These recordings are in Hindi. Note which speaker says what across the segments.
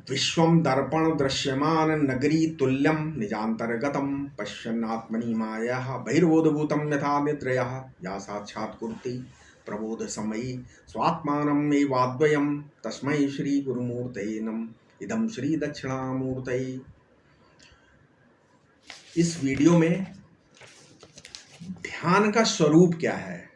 Speaker 1: विश्वं दर्पण दृश्यमान नगरी तुल्यं निजान्तर्गतं पश्यन्नात्मनि मायः बहिर्बोधभूतं यथा निद्रयः या साक्षात् कुर्ति प्रबोध समयी स्वात्मानं एवाद्वयं तस्मै श्री गुरुमूर्तये नमः। इदं श्री दक्षिणामूर्तये। इस वीडियो में ध्यान का स्वरूप क्या है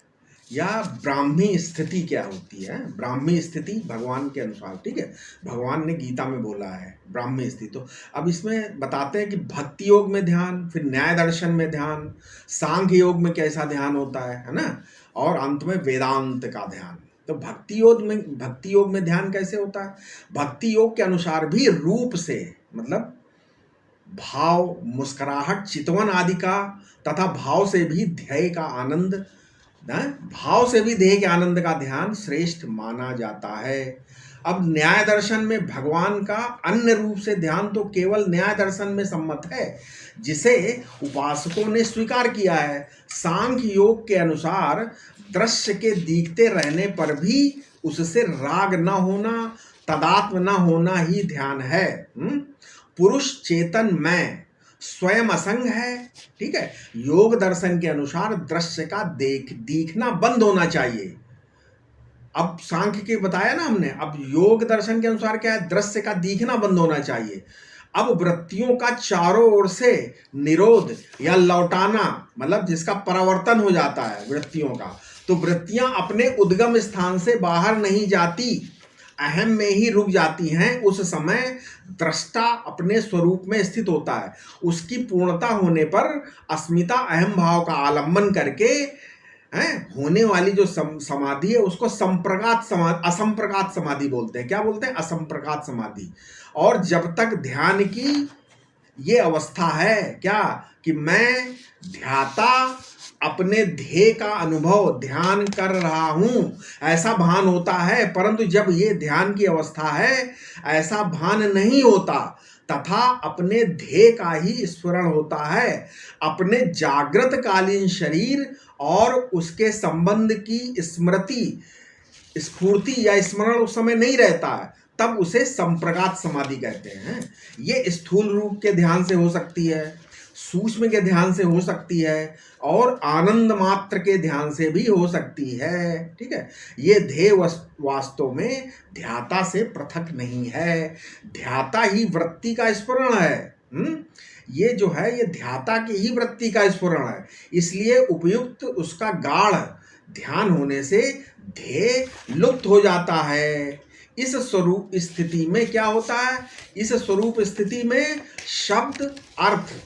Speaker 1: या ब्राह्मी स्थिति क्या होती है। ब्राह्मी स्थिति भगवान के अनुसार, ठीक है, भगवान ने गीता में बोला है ब्राह्मी स्थिति। तो अब इसमें बताते हैं कि भक्ति योग में ध्यान, फिर न्याय दर्शन में ध्यान, सांख्य योग में कैसा ध्यान होता है ना, और अंत में वेदांत का ध्यान। तो भक्ति योग में ध्यान कैसे होता है? भक्ति योग के अनुसार भी रूप से, मतलब भाव, मुस्कुराहट, चितवन आदि का, तथा भाव से भी ध्येय का आनंद, भाव से भी ध्येय के आनंद का ध्यान श्रेष्ठ माना जाता है। अब न्याय दर्शन में भगवान का अन्य रूप से ध्यान तो केवल न्याय दर्शन में सम्मत है, जिसे उपासकों ने स्वीकार किया है। सांख्य योग के अनुसार दृश्य के दिखते रहने पर भी उससे राग न होना, तदात्म न होना ही ध्यान है। पुरुष चेतन में स्वयं असंग है, ठीक है। योग दर्शन के अनुसार दृश्य का दिखना बंद होना चाहिए। अब सांख्य के बताया ना हमने, अब योग दर्शन के अनुसार क्या है? दृश्य का दिखना बंद होना चाहिए। अब वृत्तियों का चारों ओर से निरोध या लौटाना, मतलब जिसका परावर्तन हो जाता है वृत्तियों का, तो वृत्तियां अपने उद्गम स्थान से बाहर नहीं जाती, अहम में ही रुक जाती हैं। उस समय दृष्टा अपने स्वरूप में स्थित होता है। उसकी पूर्णता होने पर अस्मिता अहम भाव का आलंबन करके होने वाली जो समाधि है उसको असंप्रकात समाधि बोलते हैं। क्या बोलते हैं? असंप्रकात समाधि। और जब तक ध्यान की ये अवस्था है क्या कि मैं ध्याता अपने ध्येय का अनुभव ध्यान कर रहा हूं, ऐसा भान होता है, परंतु जब ये ध्यान की अवस्था है ऐसा भान नहीं होता, तथा अपने ध्येय का ही स्मरण होता है। अपने जागृत कालीन शरीर और उसके संबंध की स्फूर्ति या स्मरण उस समय नहीं रहता है, तब उसे संप्रकात समाधि कहते हैं। ये स्थूल रूप के ध्यान से हो सकती है, सूक्ष्म के ध्यान से हो सकती है, और आनंद मात्र के ध्यान से भी हो सकती है, ठीक है। ये ध्येय वास्तव में ध्याता से पृथक नहीं है, ध्याता ही वृत्ति का स्फुरण है। ये जो है ये ध्याता की ही वृत्ति का स्फुरण है, इसलिए उपयुक्त उसका गाढ़ ध्यान होने से ध्येय लुप्त हो जाता है। इस स्वरूप स्थिति में क्या होता है? इस स्वरूप स्थिति में शब्द अर्थ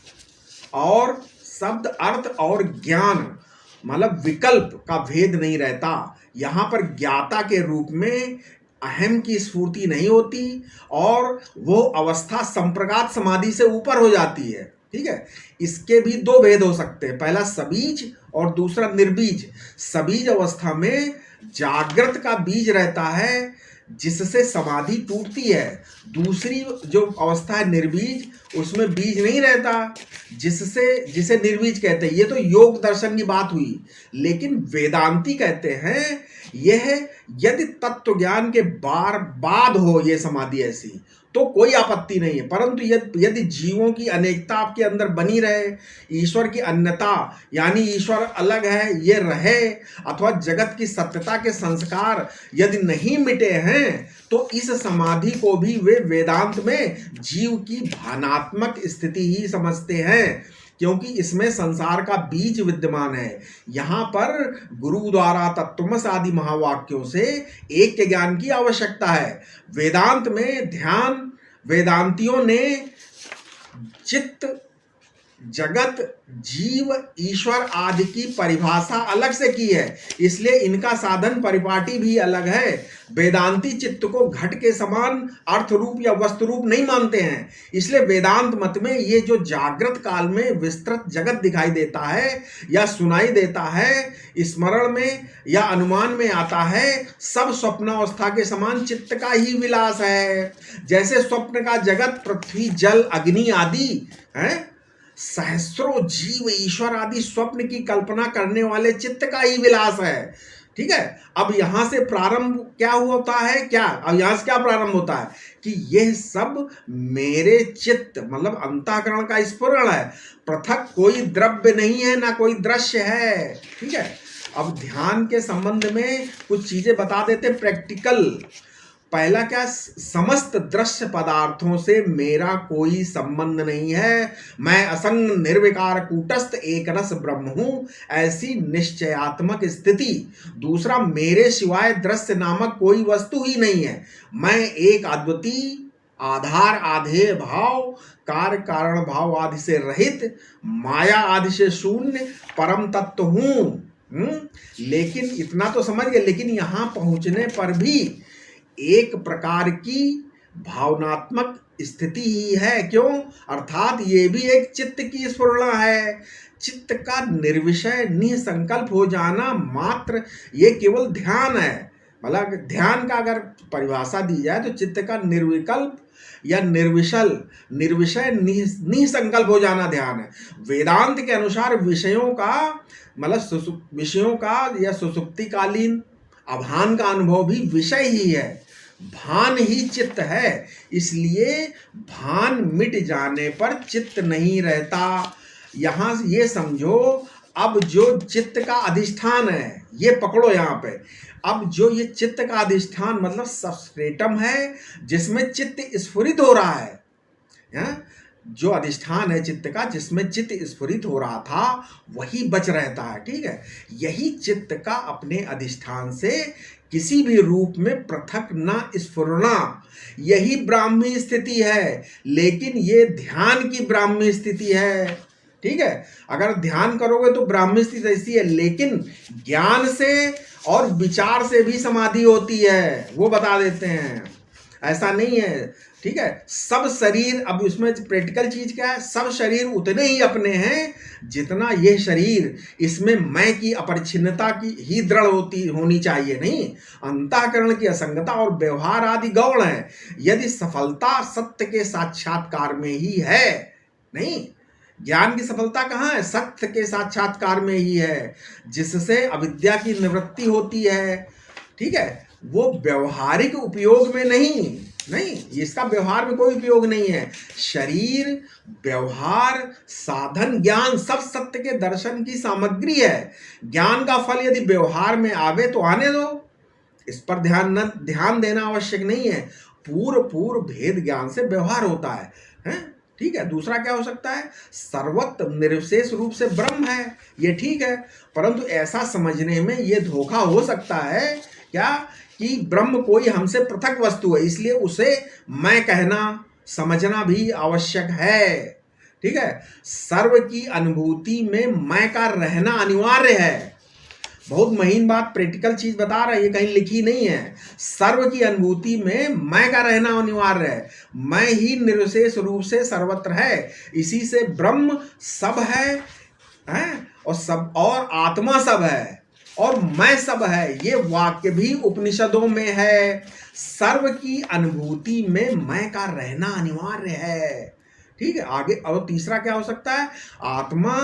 Speaker 1: और ज्ञान, मतलब विकल्प का भेद नहीं रहता। यहाँ पर ज्ञाता के रूप में अहम की स्फूर्ति नहीं होती और वो अवस्था संप्रकात समाधि से ऊपर हो जाती है, ठीक है। इसके भी दो भेद हो सकते हैं, पहला सबीज और दूसरा निर्बीज। सबीज अवस्था में जागृत का बीज रहता है जिससे समाधि टूटती है। दूसरी जो अवस्था है निर्बीज, उसमें बीज नहीं रहता, जिसे निर्बीज कहते हैं। ये तो योग दर्शन की बात हुई, लेकिन वेदांती कहते हैं यह यदि तत्व ज्ञान के बाद हो ये समाधि ऐसी तो कोई आपत्ति नहीं है, परंतु यदि जीवों की अनेकता आपके अंदर बनी रहे, ईश्वर की अन्यता यानी ईश्वर अलग है ये रहे, अथवा जगत की सत्यता के संस्कार यदि नहीं मिटे हैं, तो इस समाधि को भी वे वेदांत में जीव की भानात्मक स्थिति ही समझते हैं, क्योंकि इसमें संसार का बीज विद्यमान है। यहाँ पर गुरु द्वारा तत्वमस आदि महावाक्यों से एक के ज्ञान की आवश्यकता है। वेदांत में ध्यान, वेदांतियों ने चित्त, जगत, जीव, ईश्वर आदि की परिभाषा अलग से की है, इसलिए इनका साधन परिपाटी भी अलग है। वेदांती चित्त को घट के समान अर्थ रूप या वस्तु रूप नहीं मानते हैं, इसलिए वेदांत मत में ये जो जागृत काल में विस्तृत जगत दिखाई देता है या सुनाई देता है, स्मरण में या अनुमान में आता है, सब स्वप्नावस्था के समान चित्त का ही विलास है। जैसे स्वप्न का जगत पृथ्वी, जल, अग्नि आदि है, सहस्रों जीव, ईश्वर आदि स्वप्न की कल्पना करने वाले चित्त का ही विलास है। ठीक है। अब यहां से प्रारंभ क्या होता है, क्या अब यहां से क्या प्रारंभ होता है कि यह सब मेरे चित्त मतलब अंतःकरण का स्फुरण है, पृथक कोई द्रव्य नहीं है ना कोई दृश्य है। ठीक है। अब ध्यान के संबंध में कुछ चीजें बता देते प्रैक्टिकल। पहला क्या, समस्त दृश्य पदार्थों से मेरा कोई संबंध नहीं है, मैं असंग निर्विकार कूटस्थ एक रस ब्रह्म हूं, ऐसी निश्चयात्मक स्थिति। दूसरा, मेरे सिवाय दृश्य नामक कोई वस्तु ही नहीं है, मैं एक अद्वितीय आधार आधेय भाव कार्य कारण भाव आदि से रहित माया आदि से शून्य परम तत्व हूं। लेकिन इतना तो समझ गए, लेकिन यहां पहुंचने पर भी एक प्रकार की भावनात्मक स्थिति ही है। क्यों? अर्थात ये भी एक चित्त की स्फुरणा है। चित्त का निर्विषय निसंकल्प हो जाना मात्र ये केवल ध्यान है। मतलब ध्यान का अगर परिभाषा दी जाए तो चित्त का निर्विकल्प या निर्विषय निसंकल्प हो जाना ध्यान है। वेदांत के अनुसार विषयों का मतलब विषयों का या सुसुप्तिकालीन अभान का अनुभव भी विषय ही है, भान ही चित्त है। इसलिए भान मिट जाने पर चित्त नहीं रहता। यहां ये समझो, अब जो चित्त का अधिष्ठान है, ये पकड़ो यहां पे, अब जो ये चित्त का अधिष्ठान मतलब सबस्ट्रेटम है जिसमें चित्त स्फुरित हो रहा है, जो अधिष्ठान है चित्त का जिसमें चित्त स्फुरित हो रहा था वही बच रहता है। ठीक है। यही चित्त का अपने अधिष्ठान से किसी भी रूप में पृथक न स्फुरना, यही ब्राह्मी स्थिति है। लेकिन ये ध्यान की ब्राह्मी स्थिति है। ठीक है। अगर ध्यान करोगे तो ब्राह्मी स्थिति ऐसी है, लेकिन ज्ञान से और विचार से भी समाधि होती है, वो बता देते हैं, ऐसा नहीं है। ठीक है। सब शरीर, अब इसमें प्रैक्टिकल चीज क्या है, सब शरीर उतने ही अपने हैं जितना यह शरीर, इसमें मैं की अपरिच्छिन्नता की ही दृढ़ होनी चाहिए। नहीं, अंतःकरण की असंगता और व्यवहार आदि गौण है। यदि सफलता सत्य के साक्षात्कार में ही है, नहीं, ज्ञान की सफलता कहाँ है, सत्य के साक्षात्कार में ही है, जिससे अविद्या की निवृत्ति होती है। ठीक है। वो व्यवहारिक उपयोग में नहीं, इसका व्यवहार में कोई उपयोग नहीं है। शरीर, व्यवहार, साधन, ज्ञान सब सत्य के दर्शन की सामग्री है। ज्ञान का फल यदि व्यवहार में आवे तो आने दो, इस पर ध्यान देना आवश्यक नहीं है। पूर्व भेद ज्ञान से व्यवहार होता है। ठीक है। दूसरा क्या हो सकता है, सर्वत्र निर्विशेष रूप से ब्रह्म है, ये ठीक है, परंतु ऐसा समझने में ये धोखा हो सकता है क्या कि ब्रह्म कोई हमसे पृथक वस्तु है, इसलिए उसे मैं कहना समझना भी आवश्यक है। ठीक है। सर्व की अनुभूति में मैं का रहना अनिवार्य है। बहुत महीन बात, प्रैक्टिकल चीज बता रहा है, ये कहीं लिखी नहीं है। सर्व की अनुभूति में मैं का रहना अनिवार्य है। मैं ही निर्विशेष रूप से सर्वत्र है, इसी से ब्रह्म सब है, और आत्मा सब है और मैं सब है। ये वाक्य भी उपनिषदों में है। सर्व की अनुभूति में मैं का रहना अनिवार्य है। ठीक है। आगे और तीसरा क्या हो सकता है, आत्मा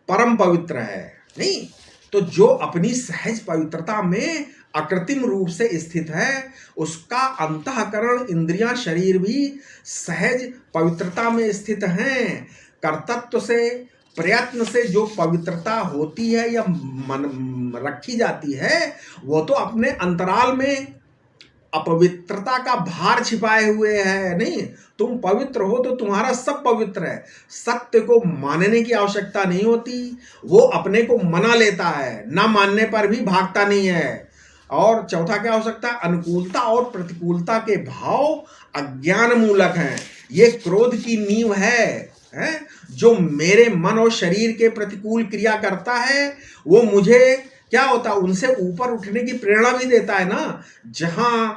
Speaker 1: परम पवित्र है। नहीं, तो जो अपनी सहज पवित्रता में अकृत्रिम रूप से स्थित है, उसका अंतःकरण, इंद्रियां, शरीर भी सहज पवित्रता में स्थित हैं। कर्तृत्व से, प्रयत्न से जो पवित्रता होती है या मन रखी जाती है, वो तो अपने अंतराल में अपवित्रता का भार छिपाए हुए है। नहीं, तुम पवित्र हो तो तुम्हारा सब पवित्र है। सत्य को मानने की आवश्यकता नहीं होती, वो अपने को मना लेता है, ना मानने पर भी भागता नहीं है। और चौथा क्या हो सकता है, अनुकूलता और प्रतिकूलता के भाव अज्ञान मूलक हैं। ये क्रोध की नींव है, जो मेरे मन और शरीर के प्रतिकूल क्रिया करता है, वो मुझे क्या होता है, उनसे ऊपर उठने की प्रेरणा भी देता है ना। जहां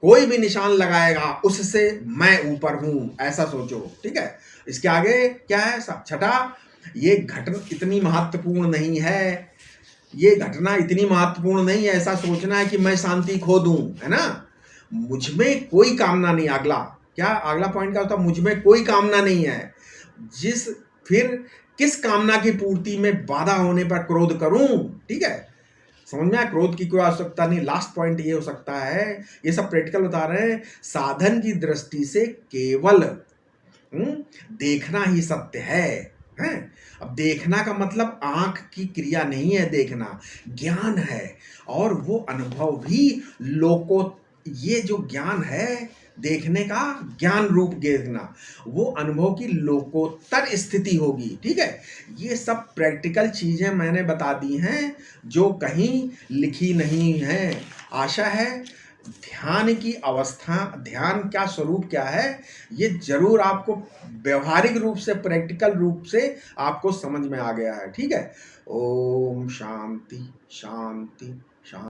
Speaker 1: कोई भी निशान लगाएगा उससे मैं ऊपर हूं, ऐसा सोचो। ठीक है। इसके आगे क्या है, छठा, ये घटना इतनी महत्वपूर्ण नहीं है, ये घटना इतनी महत्वपूर्ण नहीं है ऐसा सोचना है कि मैं शांति खो दूं, है ना। मुझ में कोई कामना नहीं, अगला क्या, अगला पॉइंट क्या होता है, मुझ में कोई कामना नहीं है। फिर किस कामना की पूर्ति में बाधा होने पर क्रोध करूं। ठीक है। समझ में आया? क्रोध की कोई आवश्यकता नहीं। लास्ट पॉइंट ये हो सकता है, ये सब प्रैक्टिकल बता रहे हैं, साधन की दृष्टि से केवल देखना ही सत्य है। हैं? अब देखना का मतलब आंख की क्रिया नहीं है, देखना ज्ञान है, और वो अनुभव भी लोको, ये जो ज्ञान है देखने का, ज्ञान रूप देखना, वो अनुभव की लोकोत्तर स्थिति होगी। ठीक है, ये सब प्रैक्टिकल चीजें मैंने बता दी हैं जो कहीं लिखी नहीं है। आशा है ध्यान की अवस्था, ध्यान का स्वरूप क्या है, ये जरूर आपको व्यवहारिक रूप से, प्रैक्टिकल रूप से आपको समझ में आ गया है। ठीक है, ओम शांति शांति शांति।